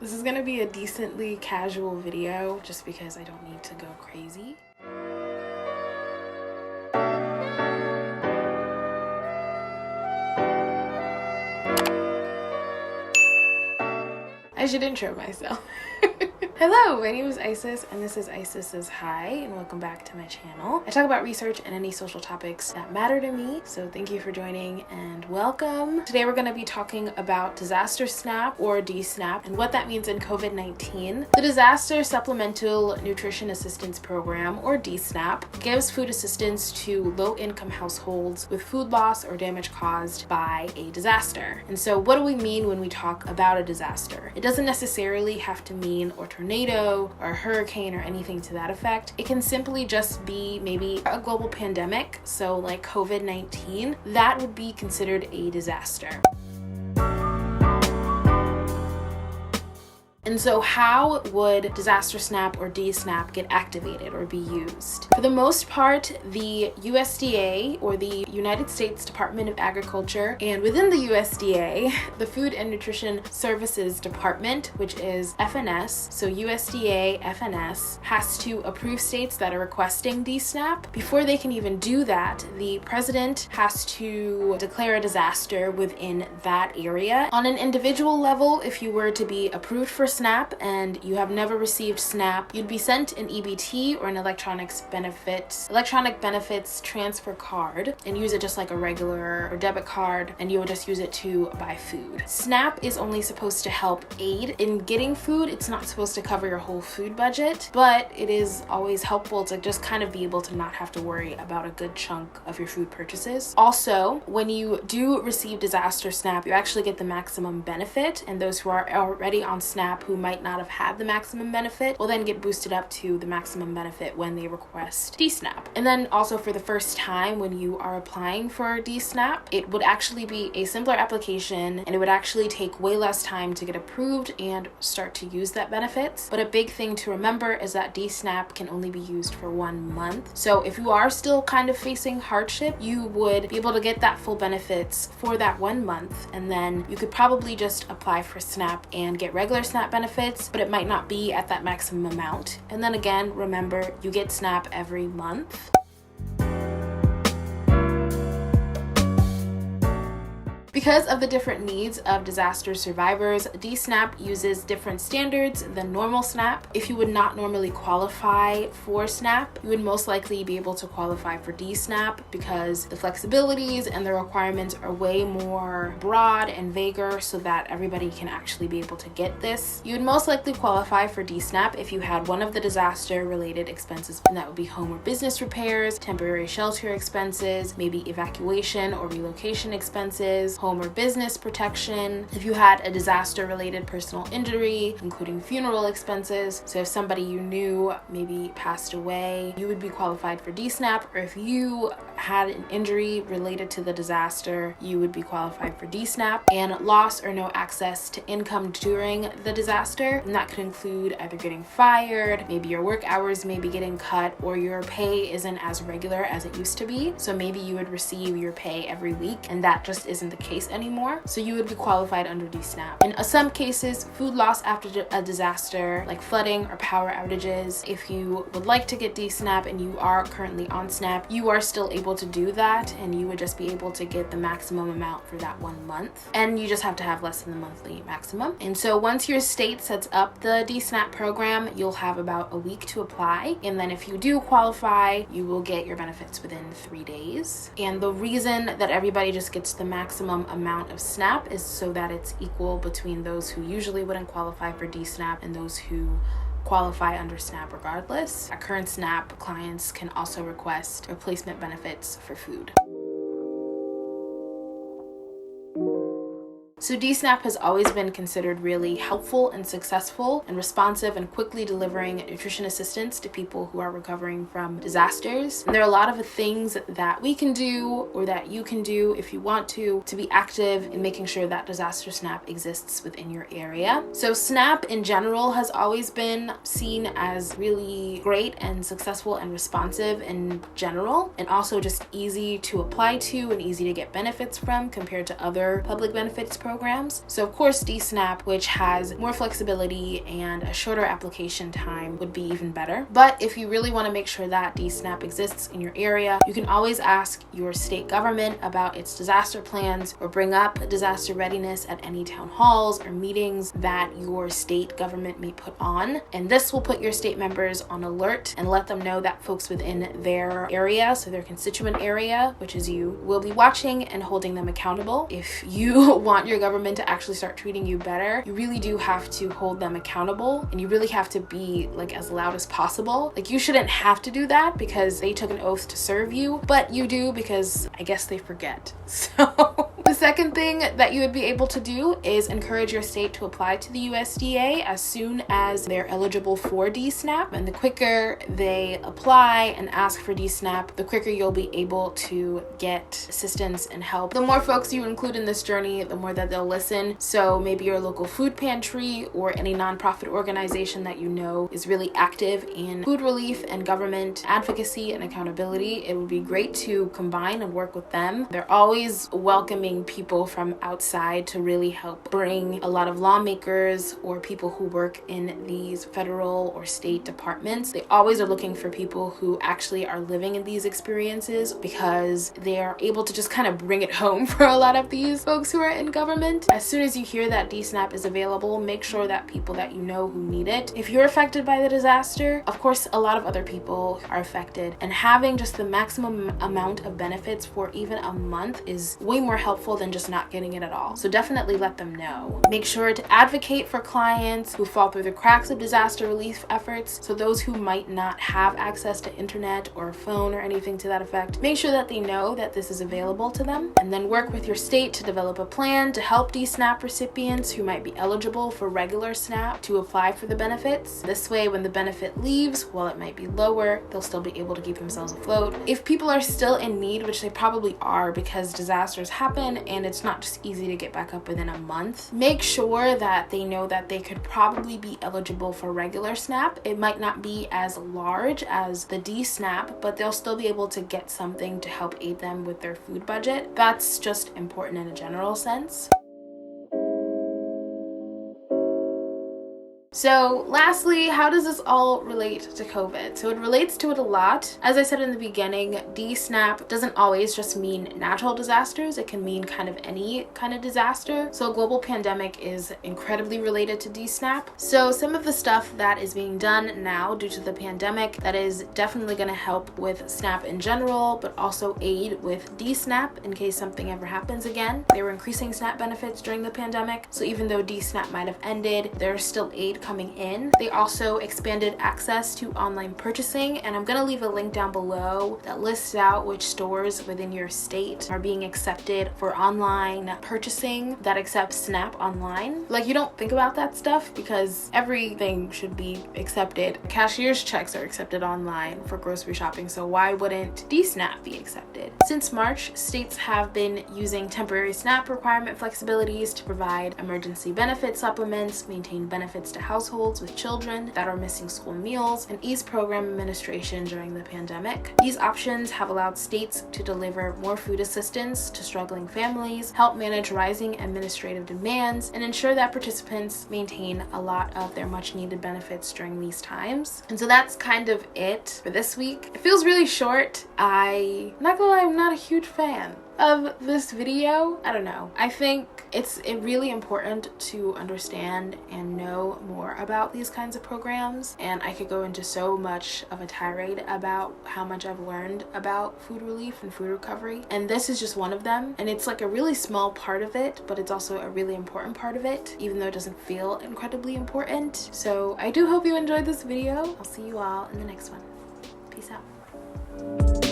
This is gonna be a decently casual video just because I don't need to go crazy. I should intro myself. Hello, my name is Isis and this is Isis's Hi, and welcome back to my channel. I talk about research and any social topics that matter to me, so thank you for joining and welcome. Today we're going to be talking about Disaster SNAP or DSNAP and what that means in COVID-19. The Disaster Supplemental Nutrition Assistance Program, or DSNAP, gives food assistance to low-income households with food loss or damage caused by a disaster. And so what do we mean when we talk about a disaster? It doesn't necessarily have to mean a tornado or a hurricane or anything to that effect. It can simply just be maybe a global pandemic, so like COVID-19. That would be considered a disaster. And so how would Disaster SNAP or DSNAP get activated or be used? For the most part, the USDA, or the United States Department of Agriculture, and within the USDA, the Food and Nutrition Services Department, which is FNS, so USDA FNS, has to approve states that are requesting DSNAP. Before they can even do that, the president has to declare a disaster within that area. On an individual level, if you were to be approved for SNAP and you have never received SNAP, you'd be sent an EBT, or an electronic benefits transfer card, and use it just like a regular or debit card, and you would just use it to buy food. SNAP is only supposed to help aid in getting food. It's not supposed to cover your whole food budget, but it is always helpful to just kind of be able to not have to worry about a good chunk of your food purchases. Also, when you do receive Disaster SNAP, you actually get the maximum benefit, and those who are already on SNAP who might not have had the maximum benefit will then get boosted up to the maximum benefit when they request DSNAP. And then also for the first time when you are applying for DSNAP, it would actually be a simpler application, and it would actually take way less time to get approved and start to use that benefits. But a big thing to remember is that DSNAP can only be used for 1 month. So if you are still kind of facing hardship, you would be able to get that full benefits for that 1 month, and then you could probably just apply for SNAP and get regular SNAP benefits, but it might not be at that maximum amount. And then again, remember, you get SNAP every month. Because of the different needs of disaster survivors, DSNAP uses different standards than normal SNAP. If you would not normally qualify for SNAP, you would most likely be able to qualify for DSNAP because the flexibilities and the requirements are way more broad and vaguer so that everybody can actually be able to get this. You would most likely qualify for DSNAP if you had one of the disaster-related expenses, and that would be home or business repairs, temporary shelter expenses, maybe evacuation or relocation expenses, home or business protection, if you had a disaster-related personal injury, including funeral expenses. So if somebody you knew maybe passed away, you would be qualified for DSNAP, or if you had an injury related to the disaster, you would be qualified for DSNAP. And loss or no access to income during the disaster, and that could include either getting fired, maybe your work hours may be getting cut, or your pay isn't as regular as it used to be. So maybe you would receive your pay every week, and that just isn't the case anymore. So you would be qualified under DSNAP. In some cases, food loss after a disaster, like flooding or power outages, if you would like to get DSNAP and you are currently on SNAP, you are still able to do that, and you would just be able to get the maximum amount for that 1 month. And you just have to have less than the monthly maximum. And so once your state sets up the DSNAP program, you'll have about a week to apply. And then if you do qualify, you will get your benefits within 3 days. And the reason that everybody just gets the maximum amount of SNAP is so that it's equal between those who usually wouldn't qualify for DSNAP and those who qualify under SNAP regardless. Our current SNAP clients can also request replacement benefits for food. So DSNAP has always been considered really helpful and successful and responsive and quickly delivering nutrition assistance to people who are recovering from disasters. And there are a lot of things that we can do, or that you can do if you want to be active in making sure that Disaster SNAP exists within your area. So SNAP in general has always been seen as really great and successful and responsive in general, and also just easy to apply to and easy to get benefits from compared to other public benefits programs. programs. So of course DSNAP, which has more flexibility and a shorter application time, would be even better. But if you really want to make sure that DSNAP exists in your area, you can always ask your state government about its disaster plans or bring up disaster readiness at any town halls or meetings that your state government may put on. And this will put your state members on alert and let them know that folks within their area, so their constituent area, which is you, will be watching and holding them accountable. If you want your government to actually start treating you better, you really do have to hold them accountable, and you really have to be like as loud as possible. Like, you shouldn't have to do that because they took an oath to serve you, but you do because I guess they forget. So the second thing that you would be able to do is encourage your state to apply to the USDA as soon as they're eligible for DSNAP. And the quicker they apply and ask for DSNAP, the quicker you'll be able to get assistance and help. The more folks you include in this journey, the more that they'll listen. So maybe your local food pantry or any nonprofit organization that you know is really active in food relief and government advocacy and accountability, it would be great to combine and work with them. They're always welcoming people from outside to really help bring a lot of lawmakers or people who work in these federal or state departments. They always are looking for people who actually are living in these experiences because they are able to just kind of bring it home for a lot of these folks who are in government. As soon as you hear that DSNAP is available, make sure that people that you know who need it. If you're affected by the disaster, of course a lot of other people are affected, and having just the maximum amount of benefits for even a month is way more helpful than just not getting it at all. So definitely let them know. Make sure to advocate for clients who fall through the cracks of disaster relief efforts. So those who might not have access to internet or a phone or anything to that effect, make sure that they know that this is available to them, and then work with your state to develop a plan to help DSNAP recipients who might be eligible for regular SNAP to apply for the benefits. This way, when the benefit leaves, while it might be lower, they'll still be able to keep themselves afloat. If people are still in need, which they probably are because disasters happen and it's not just easy to get back up within a month, make sure that they know that they could probably be eligible for regular SNAP. It might not be as large as the DSNAP, but they'll still be able to get something to help aid them with their food budget. That's just important in a general sense. So lastly, how does this all relate to COVID? So it relates to it a lot. As I said in the beginning, DSNAP doesn't always just mean natural disasters. It can mean kind of any kind of disaster. So a global pandemic is incredibly related to DSNAP. So some of the stuff that is being done now due to the pandemic that is definitely going to help with SNAP in general, but also aid with DSNAP in case something ever happens again. They were increasing SNAP benefits during the pandemic. So even though DSNAP might have ended, there's still aid coming in. They also expanded access to online purchasing, and I'm gonna leave a link down below that lists out which stores within your state are being accepted for online purchasing that accepts SNAP online. Like, you don't think about that stuff because everything should be accepted. Cashier's checks are accepted online for grocery shopping, so why wouldn't DSNAP be accepted? Since March, states have been using temporary SNAP requirement flexibilities to provide emergency benefit supplements, maintain benefits to households with children that are missing school meals, and ease program administration during the pandemic. These options have allowed states to deliver more food assistance to struggling families, help manage rising administrative demands, and ensure that participants maintain a lot of their much needed benefits during these times. And so that's kind of it for this week. It feels really short. I'm not gonna lie, I'm not a huge fan of this video. I don't know. I think it's really important to understand and know more about these kinds of programs, and I could go into so much of a tirade about how much I've learned about food relief and food recovery, and this is just one of them. And it's like a really small part of it, but it's also a really important part of it, even though it doesn't feel incredibly important. So I do hope you enjoyed this video. I'll see you all in the next one. Peace out.